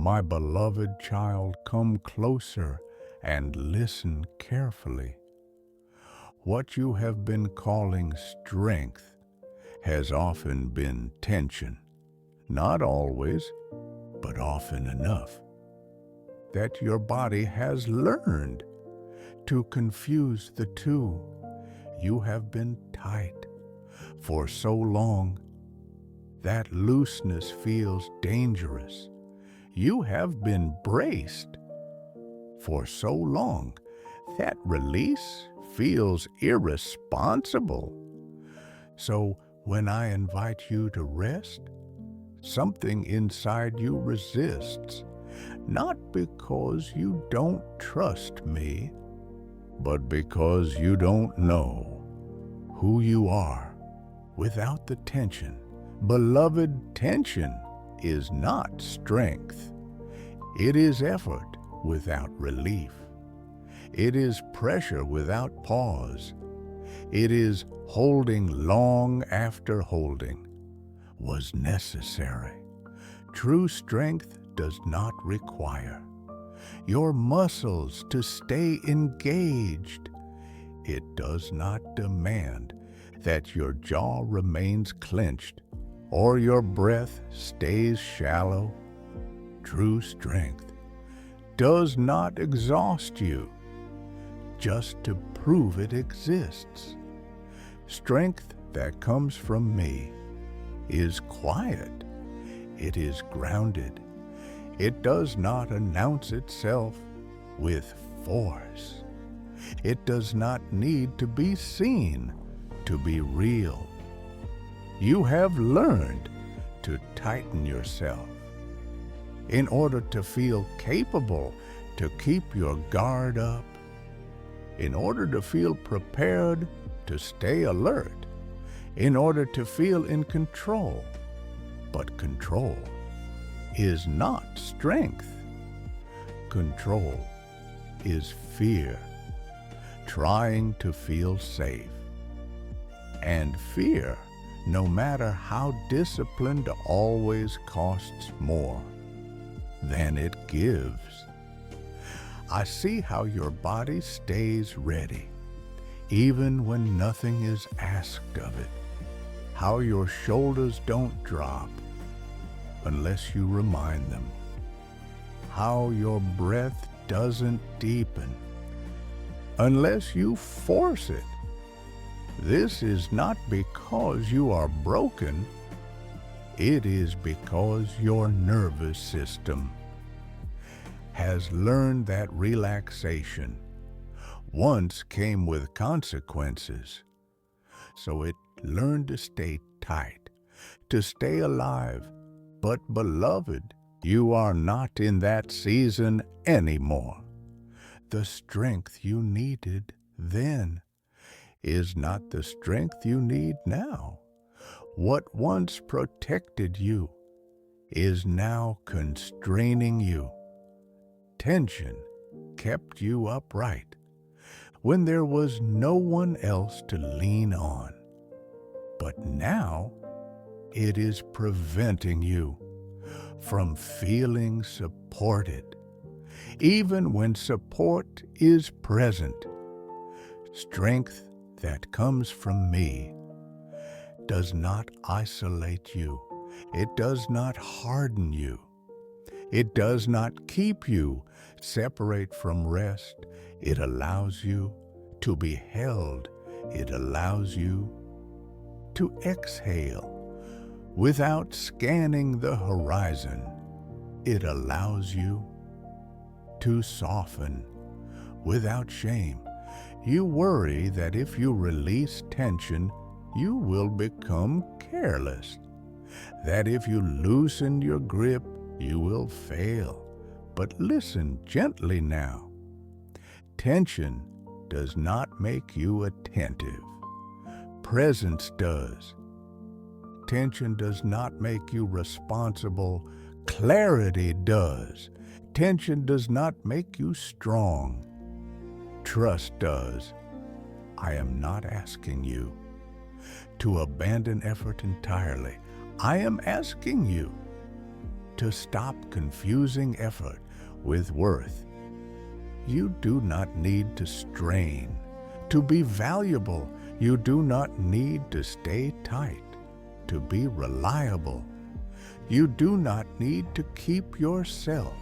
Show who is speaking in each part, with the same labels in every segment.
Speaker 1: My beloved child, come closer and listen carefully. What you have been calling strength has often been tension. Not always, but often enough that your body has learned to confuse the two. You have been tight for so long that looseness feels dangerous. You have been braced for so long that release feels irresponsible. So when I invite you to rest, something inside you resists, not because you don't trust me, but because you don't know who you are without the tension. Beloved, tension is not strength. It is effort without relief. It is pressure without pause. It is holding long after holding was necessary. True strength does not require your muscles to stay engaged. It does not demand that your jaw remains clenched or your breath stays shallow. True strength does not exhaust you just to prove it exists. Strength that comes from me is quiet. It is grounded. It does not announce itself with force. It does not need to be seen to be real. You have learned to tighten yourself in order to feel capable to keep your guard up, in order to feel prepared to stay alert, in order to feel in control. But control is not strength. Control is fear, trying to feel safe. And fear, no matter how disciplined, always costs more than it gives. I see how your body stays ready, even when nothing is asked of it. How your shoulders don't drop unless you remind them. How your breath doesn't deepen unless you force it. This is not because you are broken. It is because your nervous system has learned that relaxation once came with consequences. So it learned to stay tight, to stay alive. But beloved, you are not in that season anymore. The strength you needed then is not the strength you need now. What once protected you is now constraining you. Tension kept you upright when there was no one else to lean on. But now it is preventing you from feeling supported, even when support is present. Strength that comes from me does not isolate you. It does not harden you. It does not keep you separate from rest. It allows you to be held. It allows you to exhale without scanning the horizon. It allows you to soften without shame. You worry that if you release tension, you will become careless, that if you loosen your grip, you will fail. But listen gently now. Tension does not make you attentive. Presence does. Tension does not make you responsible. Clarity does. Tension does not make you strong. Trust does. I am not asking you to abandon effort entirely. I am asking you to stop confusing effort with worth. You do not need to strain. To be valuable, you do not need to stay tight. To be reliable, you do not need to keep yourself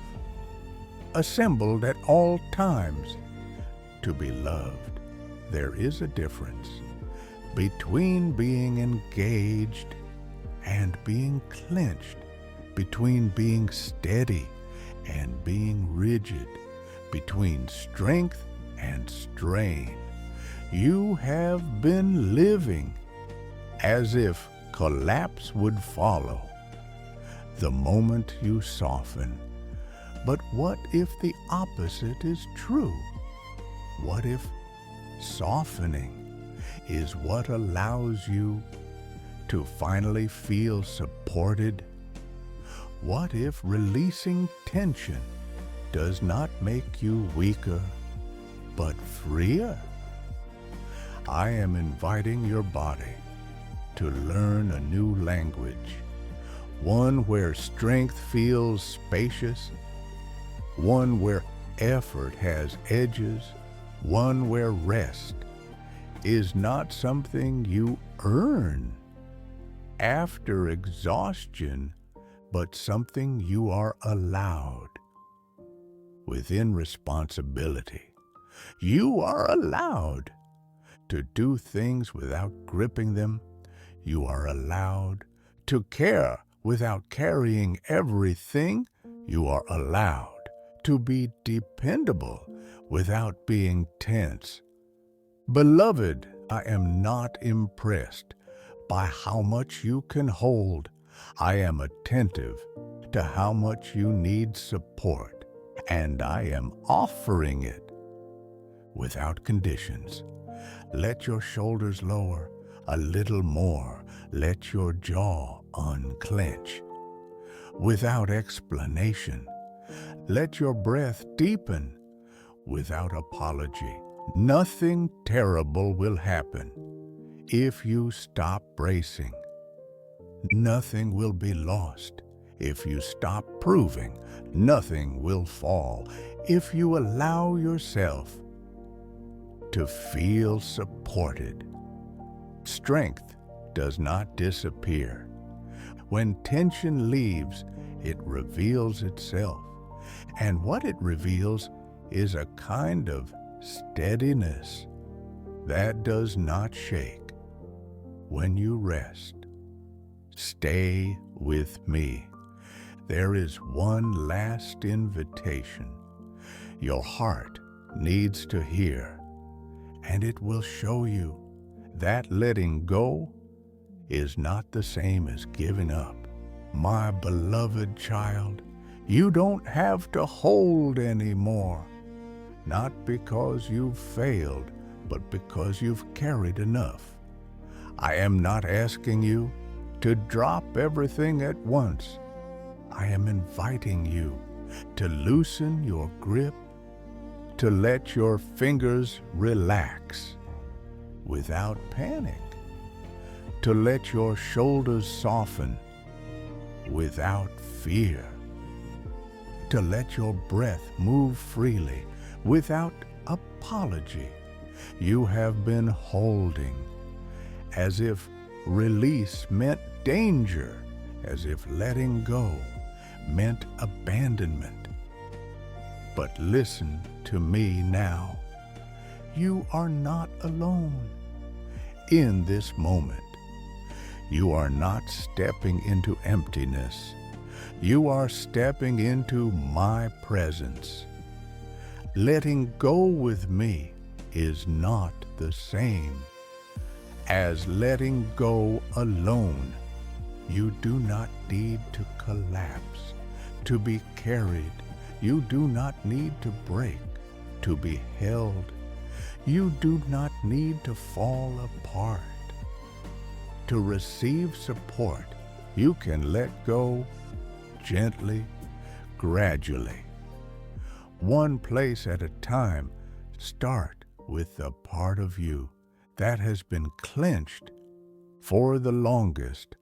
Speaker 1: assembled at all times. To be loved, there is a difference between being engaged and being clenched, between being steady and being rigid, between strength and strain. You have been living as if collapse would follow the moment you soften. But what if the opposite is true? What if softening is what allows you to finally feel supported? What if releasing tension does not make you weaker, but freer? I am inviting your body to learn a new language, one where strength feels spacious, one where effort has edges, one where rest is not something you earn after exhaustion, but something you are allowed within responsibility. You are allowed to do things without gripping them. You are allowed to care without carrying everything. You are allowed to be dependable without being tense. Beloved, I am not impressed by how much you can hold. I am attentive to how much you need support, and I am offering it without conditions. Let your shoulders lower a little more. Let your jaw unclench without explanation. Let your breath deepen without apology. Nothing terrible will happen if you stop bracing. Nothing will be lost if you stop proving. Nothing will fall if you allow yourself to feel supported. Strength does not disappear. When tension leaves, it reveals itself. And what it reveals is a kind of steadiness that does not shake when you rest. Stay with me. There is one last invitation your heart needs to hear, and it will show you that letting go is not the same as giving up. My beloved child, you don't have to hold anymore, not because you've failed, but because you've carried enough. I am not asking you to drop everything at once. I am inviting you to loosen your grip, to let your fingers relax without panic, to let your shoulders soften without fear, to let your breath move freely without apology. You have been holding as if release meant danger, as if letting go meant abandonment. But listen to me now. You are not alone in this moment. You are not stepping into emptiness. You are stepping into my presence. Letting go with me is not the same as letting go alone. You do not need to collapse to be carried. You do not need to break to be held. You do not need to fall apart to receive support. You can let go gently, gradually, one place at a time. Start with the part of you that has been clenched for the longest,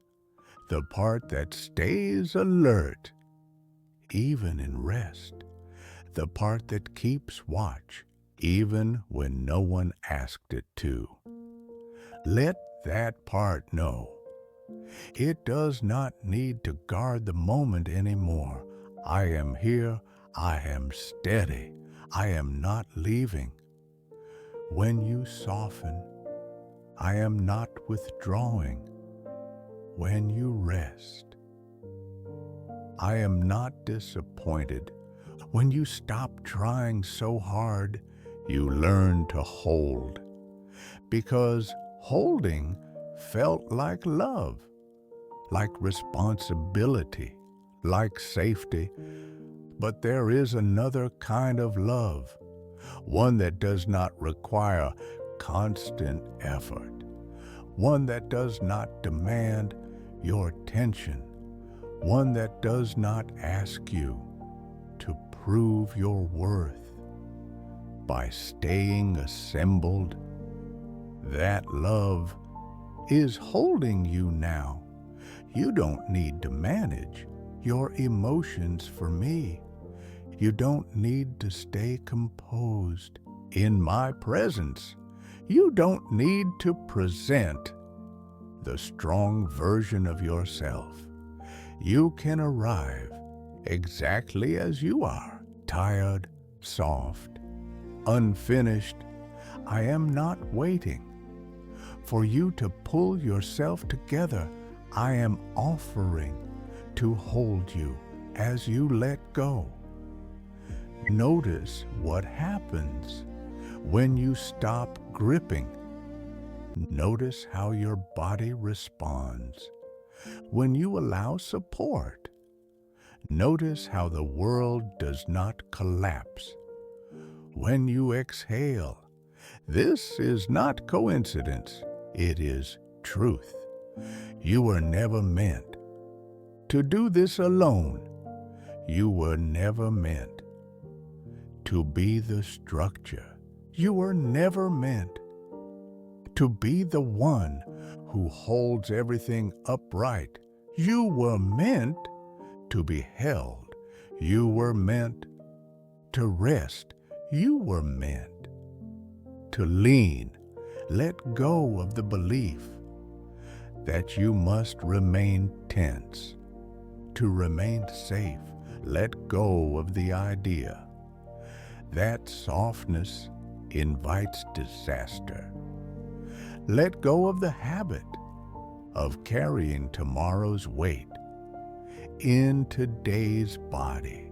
Speaker 1: the part that stays alert even in rest, the part that keeps watch even when no one asked it to. Let that part know. It does not need to guard the moment anymore. I am here, I am steady, I am not leaving. When you soften, I am not withdrawing. When you rest, I am not disappointed. When you stop trying so hard, you learn to hold. Because holding felt like love, like responsibility, like safety. But there is another kind of love, one that does not require constant effort, one that does not demand your attention, one that does not ask you to prove your worth by staying assembled. That love is holding you now. You don't need to manage your emotions for me. You don't need to stay composed in my presence. You don't need to present the strong version of yourself. You can arrive exactly as you are, tired, soft, unfinished. I am not waiting for you to pull yourself together. I am offering to hold you as you let go. Notice what happens when you stop gripping. Notice how your body responds when you allow support. Notice how the world does not collapse when you exhale. This is not coincidence, it is truth. You were never meant to do this alone. You were never meant to be the structure. You were never meant to be the one who holds everything upright. You were meant to be held. You were meant to rest. You were meant to lean. Let go of the belief that you must remain tense. To remain safe, let go of the idea that softness invites disaster. Let go of the habit of carrying tomorrow's weight in today's body.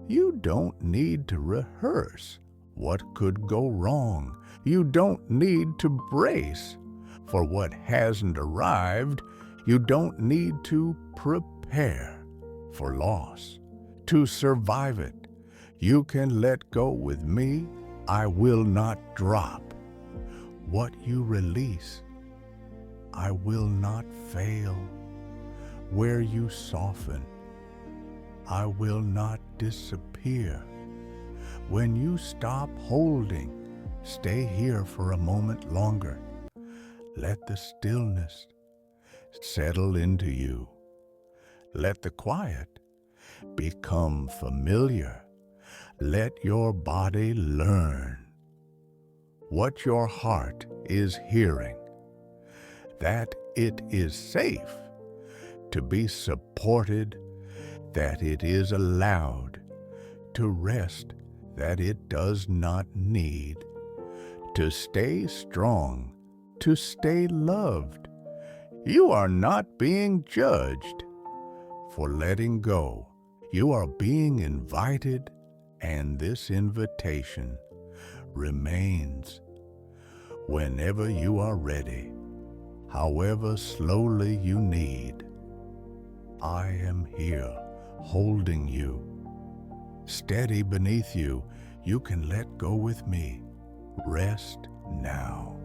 Speaker 1: You don't need to rehearse what could go wrong. You don't need to brace for what hasn't arrived. You don't need to prepare for loss to survive it. You can let go with me. I will not drop what you release. I will not fail where you soften. I will not disappear. When you stop holding, stay here for a moment longer. Let the stillness settle into you. Let the quiet become familiar. Let your body learn what your heart is hearing, that it is safe to be supported, that it is allowed to rest, that it does not need to stay strong, to stay loved. You are not being judged for letting go. You are being invited, and this invitation remains whenever you are ready, however slowly you need. I am here, holding you, steady beneath you. You can let go with me. Rest now.